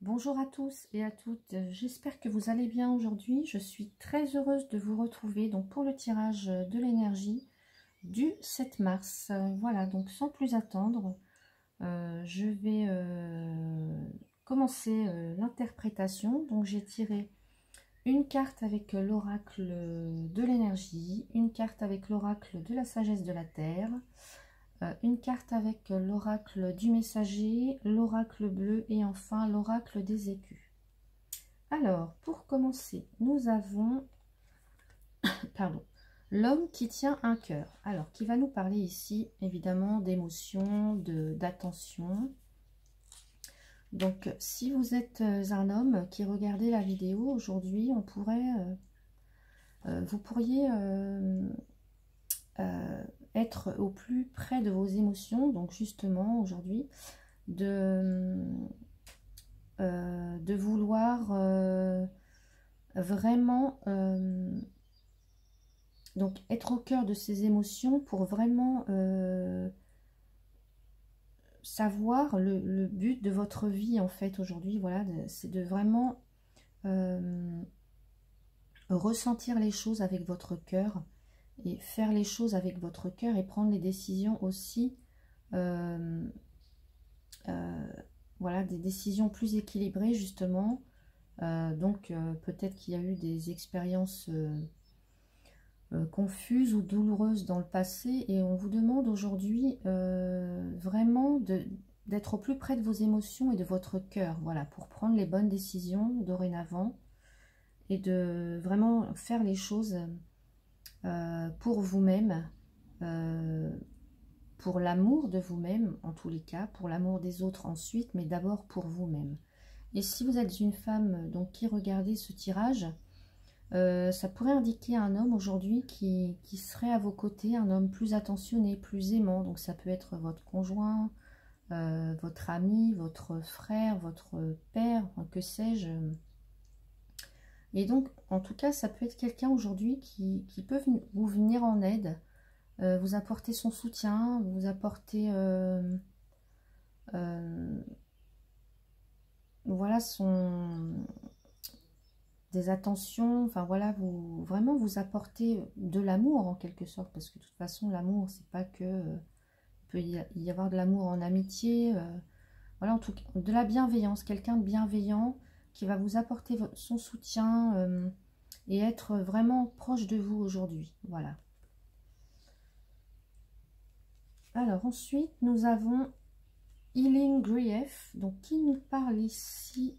Bonjour à tous et à toutes, j'espère que vous allez bien aujourd'hui. Je suis très heureuse de vous retrouver donc pour le tirage de l'énergie du 7 mars. Voilà, donc sans plus attendre, je vais commencer l'interprétation. Donc j'ai tiré une carte avec l'oracle de l'énergie, une carte avec l'oracle de la sagesse de la terre, une carte avec l'oracle du messager, l'oracle bleu et enfin l'oracle des écus. Alors, pour commencer, nous avons pardon, l'homme qui tient un cœur. Alors, qui va nous parler ici, évidemment, d'émotion, d'attention. Donc, si vous êtes un homme qui regardez la vidéo aujourd'hui, on pourrait, vous pourriez être au plus près de vos émotions. Donc, justement, aujourd'hui, de vouloir vraiment donc être au cœur de ces émotions pour vraiment savoir le but de votre vie en fait aujourd'hui. Voilà, c'est de vraiment ressentir les choses avec votre cœur et faire les choses avec votre cœur et prendre les décisions aussi voilà, des décisions plus équilibrées justement. Donc peut-être qu'il y a eu des expériences confuses ou douloureuses dans le passé et on vous demande aujourd'hui vraiment d'être au plus près de vos émotions et de votre cœur, voilà, pour prendre les bonnes décisions dorénavant et de vraiment faire les choses pour vous-même, pour l'amour de vous-même en tous les cas, pour l'amour des autres ensuite, mais d'abord pour vous-même. Et si vous êtes une femme donc qui regardez ce tirage, ça pourrait indiquer un homme aujourd'hui qui serait à vos côtés, un homme plus attentionné, plus aimant. Donc ça peut être votre conjoint, votre ami, votre frère, votre père, que sais-je. Et donc, en tout cas, ça peut être quelqu'un aujourd'hui qui peut vous venir en aide, vous apporter son soutien, vous apporter voilà des attentions, enfin voilà, vous vraiment vous apporter de l'amour en quelque sorte, parce que de toute façon l'amour c'est pas que il peut y avoir de l'amour en amitié, voilà, en tout cas de la bienveillance, quelqu'un de bienveillant qui va vous apporter son soutien et être vraiment proche de vous aujourd'hui, voilà. Alors ensuite nous avons Healing Grief, donc qui nous parle ici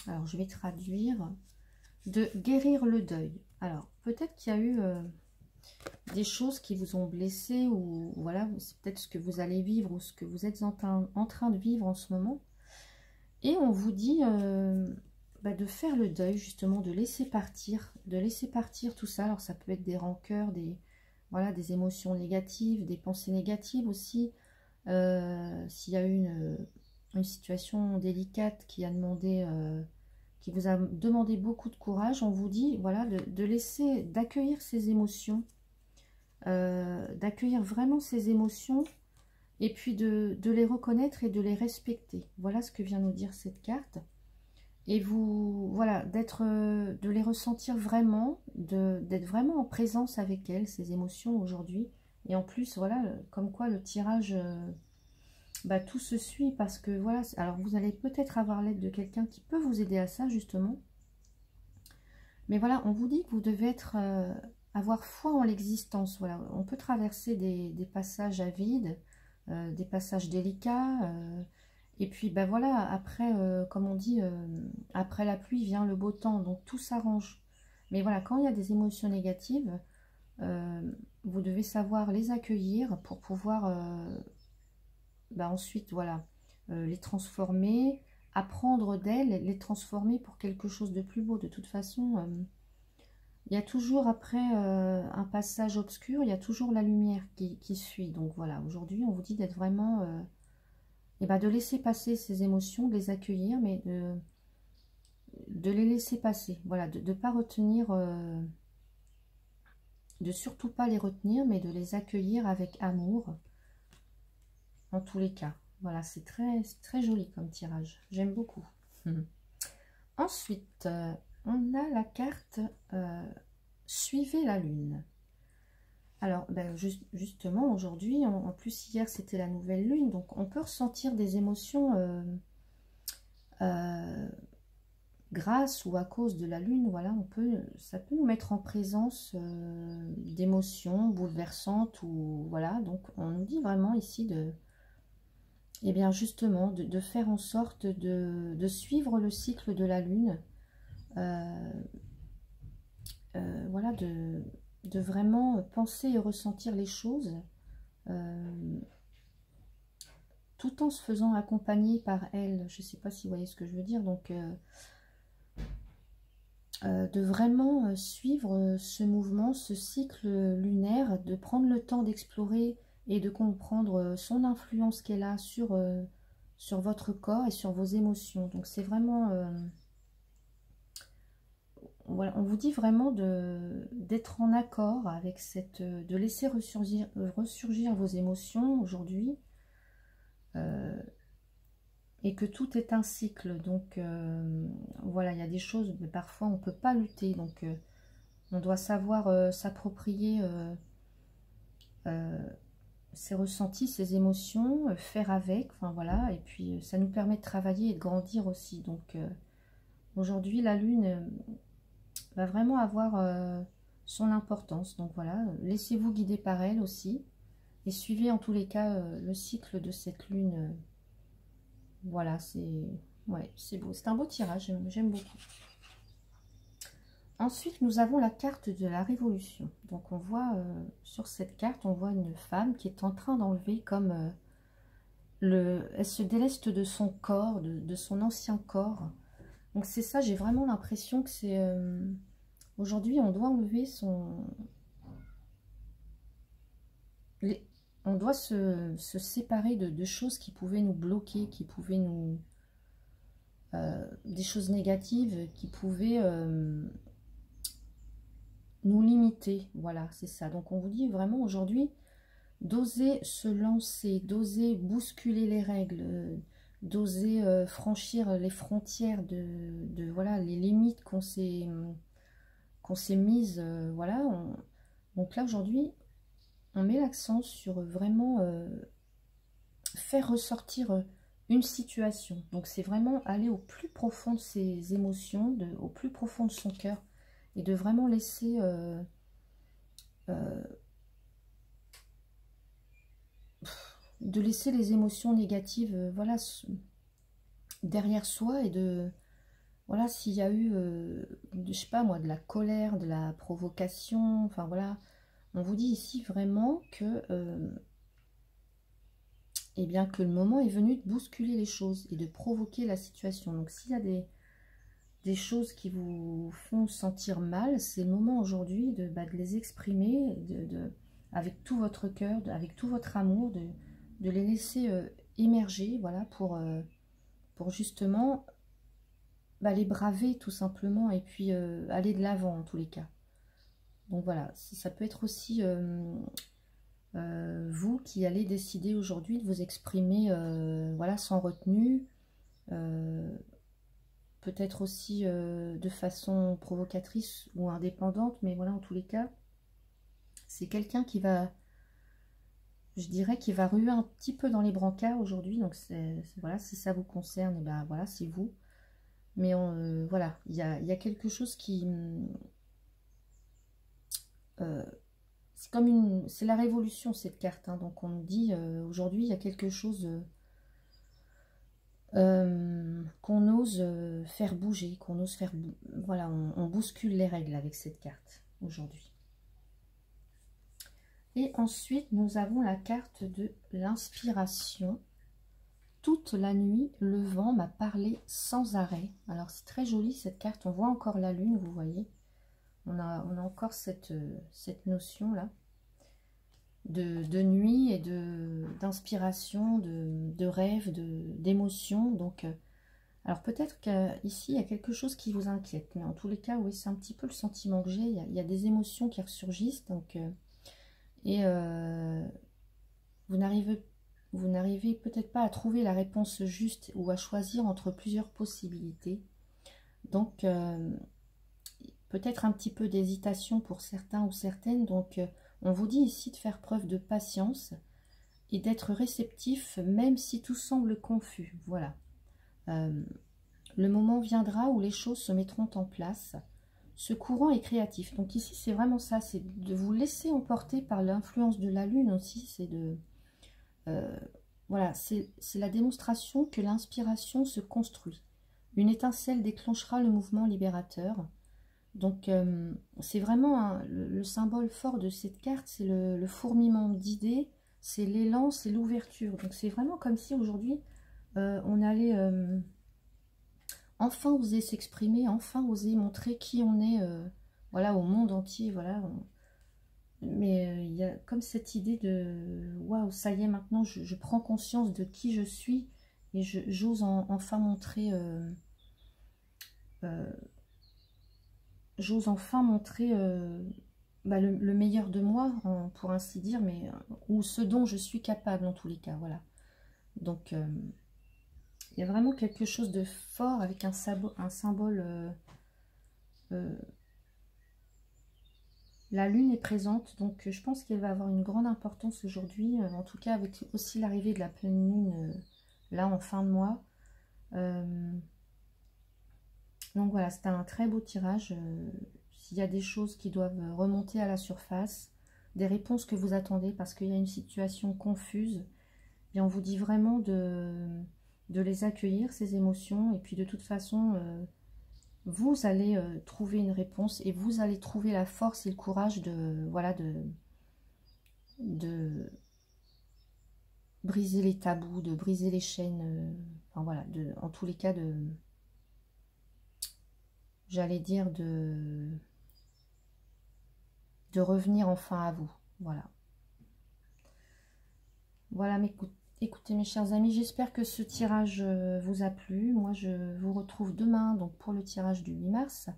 alors je vais traduire, de guérir le deuil. Alors peut-être qu'il y a eu des choses qui vous ont blessé ou voilà, c'est peut-être ce que vous allez vivre ou ce que vous êtes en train de vivre en ce moment. Et on vous dit de faire le deuil justement, de laisser partir tout ça. Alors ça peut être des rancœurs, voilà, des émotions négatives, des pensées négatives aussi. S'il y a eu une situation délicate qui a demandé qui vous a demandé beaucoup de courage, on vous dit voilà de laisser, d'accueillir ces émotions, d'accueillir vraiment ces émotions et puis de les reconnaître et de les respecter. Voilà ce que vient nous dire cette carte. Et vous, voilà, de les ressentir vraiment, d'être vraiment en présence avec elles, ces émotions aujourd'hui. Et en plus, voilà, comme quoi le tirage, tout se suit parce que voilà, alors vous allez peut-être avoir l'aide de quelqu'un qui peut vous aider à ça justement. Mais voilà, on vous dit que vous devez avoir foi en l'existence. Voilà, on peut traverser des passages à vide, des passages délicats. Et puis, voilà, après, comme on dit, après la pluie vient le beau temps. Donc, tout s'arrange. Mais voilà, quand il y a des émotions négatives, vous devez savoir les accueillir pour pouvoir ensuite, voilà, les transformer, apprendre d'elles, les transformer pour quelque chose de plus beau. De toute façon, il y a toujours après un passage obscur, il y a toujours la lumière qui suit. Donc voilà, aujourd'hui, on vous dit d'être vraiment, de laisser passer ces émotions, de les accueillir, mais de les laisser passer. Voilà, de ne pas retenir, de surtout pas les retenir, mais de les accueillir avec amour, en tous les cas. Voilà, c'est très joli comme tirage. J'aime beaucoup. Ensuite, on a la carte Suivez la lune. Alors, ben, justement, aujourd'hui, en plus hier, c'était la nouvelle lune, donc on peut ressentir des émotions grâce ou à cause de la lune. Voilà, ça peut nous mettre en présence d'émotions bouleversantes, ou voilà, donc on nous dit vraiment ici de... Eh bien justement, de faire en sorte de suivre le cycle de la lune, voilà, de vraiment penser et ressentir les choses, tout en se faisant accompagner par elle. Je ne sais pas si vous voyez ce que je veux dire, donc de vraiment suivre ce mouvement, ce cycle lunaire, de prendre le temps d'explorer et de comprendre son influence qu'elle a sur votre corps et sur vos émotions. Donc c'est vraiment... voilà, on vous dit vraiment d'être en accord avec cette... de laisser ressurgir vos émotions aujourd'hui. Et que tout est un cycle. Donc voilà, il y a des choses, mais parfois on ne peut pas lutter. Donc on doit savoir s'approprier ses ressentis, ses émotions, faire avec, enfin voilà, et puis ça nous permet de travailler et de grandir aussi. Donc aujourd'hui la lune va vraiment avoir son importance. Donc voilà, laissez-vous guider par elle aussi, et suivez en tous les cas le cycle de cette lune. Voilà, c'est beau, c'est un beau tirage, j'aime beaucoup. Ensuite, nous avons la carte de la révolution. Donc, on voit sur cette carte, on voit une femme qui est en train d'enlever comme elle se déleste de son corps, de son ancien corps. Donc, c'est ça, j'ai vraiment l'impression que c'est... aujourd'hui, on doit enlever on doit se séparer de choses qui pouvaient nous bloquer, qui pouvaient nous... des choses négatives qui pouvaient... nous limiter, voilà, c'est ça. Donc on vous dit vraiment aujourd'hui d'oser se lancer, d'oser bousculer les règles, d'oser franchir les frontières de voilà, les limites qu'on s'est mises, voilà. Donc là aujourd'hui on met l'accent sur vraiment faire ressortir une situation. Donc c'est vraiment aller au plus profond de ses émotions, au plus profond de son cœur, et de vraiment laisser les émotions négatives voilà, derrière soi, et de voilà, s'il y a eu je sais pas moi, de la colère, de la provocation, enfin voilà, on vous dit ici vraiment que eh bien que le moment est venu de bousculer les choses et de provoquer la situation. Donc s'il y a des choses qui vous font sentir mal, c'est le moment aujourd'hui de les exprimer avec tout votre cœur, avec tout votre amour, de les laisser émerger, voilà, pour justement les braver tout simplement, et puis aller de l'avant en tous les cas. Donc voilà, ça peut être aussi vous qui allez décider aujourd'hui de vous exprimer voilà, sans retenue, peut-être aussi de façon provocatrice ou indépendante, mais voilà, en tous les cas, c'est quelqu'un qui va, je dirais, qui va ruer un petit peu dans les brancards aujourd'hui. Donc voilà, si ça vous concerne, et ben voilà, c'est vous. Mais voilà, il y a quelque chose qui... c'est comme c'est la révolution, cette carte, hein. Donc on nous dit, aujourd'hui, il y a quelque chose... qu'on ose faire bouger, qu'on ose faire... Voilà, on bouscule les règles avec cette carte aujourd'hui. Et ensuite, nous avons la carte de l'inspiration. Toute la nuit, le vent m'a parlé sans arrêt. Alors, c'est très joli cette carte. On voit encore la lune, vous voyez. On a encore cette notion-là de nuit et d'inspiration, de rêve, d'émotion. Donc... alors peut-être qu'ici, il y a quelque chose qui vous inquiète, mais en tous les cas, oui, c'est un petit peu le sentiment que j'ai. Il y a des émotions qui ressurgissent, donc, et vous n'arrivez Vous n'arrivez peut-être pas à trouver la réponse juste ou à choisir entre plusieurs possibilités. Donc, peut-être un petit peu d'hésitation pour certains ou certaines. Donc, on vous dit ici de faire preuve de patience et d'être réceptif, même si tout semble confus. Voilà. Le moment viendra où les choses se mettront en place. Ce courant est créatif. Donc ici, c'est vraiment ça, c'est de vous laisser emporter par l'influence de la Lune aussi. C'est de... voilà, c'est la démonstration que l'inspiration se construit. Une étincelle déclenchera le mouvement libérateur. Donc, c'est vraiment le symbole fort de cette carte, c'est le fourmillement d'idées, c'est l'élan, c'est l'ouverture. Donc, c'est vraiment comme si aujourd'hui, on allait enfin oser s'exprimer, enfin oser montrer qui on est voilà, au monde entier. Voilà. Mais il y a comme cette idée de « Waouh, ça y est, maintenant, je prends conscience de qui je suis et j'ose enfin montrer... j'ose enfin montrer bah, le meilleur de moi, pour ainsi dire, mais ou ce dont je suis capable en tous les cas, voilà. Donc, il y a vraiment quelque chose de fort avec un symbole. La lune est présente, donc je pense qu'elle va avoir une grande importance aujourd'hui, en tout cas avec aussi l'arrivée de la pleine lune, là en fin de mois. Donc voilà, c'était un très beau tirage. S'il y a des choses qui doivent remonter à la surface, des réponses que vous attendez parce qu'il y a une situation confuse, et on vous dit vraiment de les accueillir, ces émotions, et puis de toute façon, vous allez trouver une réponse et vous allez trouver la force et le courage de, voilà, de briser les tabous, de briser les chaînes, enfin voilà, en tous les cas, j'allais dire de revenir enfin à vous. Voilà. Voilà, écoutez mes chers amis, j'espère que ce tirage vous a plu. Moi, je vous retrouve demain donc pour le tirage du 8 mars.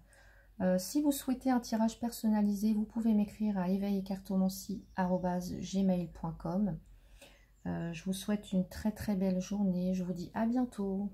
Si vous souhaitez un tirage personnalisé, vous pouvez m'écrire à éveillecartomancie@gmail.com. Je vous souhaite une très très belle journée. Je vous dis à bientôt.